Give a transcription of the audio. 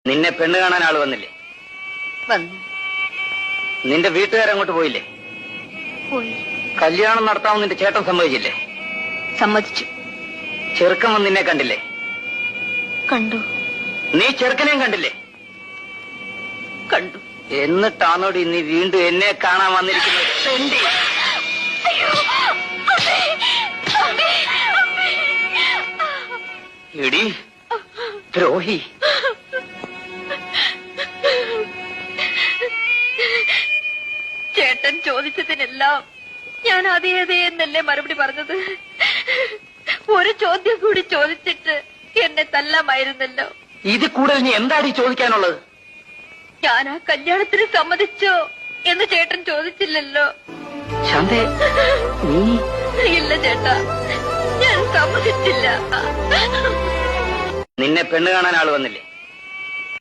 നിന്നെ പെണ്ണ് കാണാൻ ആള് വന്നില്ലേ? വന്നു. നിന്റെ വീട്ടുകാരങ്ങോട്ട് പോയില്ലേ? പോയി. കല്യാണം നടത്താമെന്ന് നിന്റെ ചേട്ടൻ സമ്മതിച്ചില്ലേ? സമ്മതിച്ചു. ചെറുക്കൻ വന്ന് നിന്നെ കണ്ടില്ലേ? കണ്ടു. നീ ചെറുക്കനെയും കണ്ടില്ലേ? കണ്ടു. എന്നിട്ടാണോടി നീ വീണ്ടും എന്നെ കാണാൻ വന്നിരിക്കുന്നത്? എടി ദ്രോഹി. ചേട്ടൻ ചോദിച്ചതിനെല്ലാം ഞാൻ അതേ എന്നല്ലേ മറുപടി പറഞ്ഞത്. ഒരു ചോദ്യം കൂടി ചോദിച്ചിട്ട് എന്നെ തല്ലാമായിരുന്നല്ലോ. ഇത് കൂടുതൽ നീ എന്താടി ചോദിക്കാനുള്ളത്? ഞാൻ ആ കല്യാണത്തിന് സമ്മതിച്ചോ എന്ന് ചേട്ടൻ ചോദിച്ചില്ലല്ലോ. ശാന്തേ, നീ ഇല്ല ചേട്ടാ, ഞാൻ സമ്മതിച്ചില്ല. നിന്നെ പെണ്ണ് കാണാൻ ആള് വന്നില്ലേ?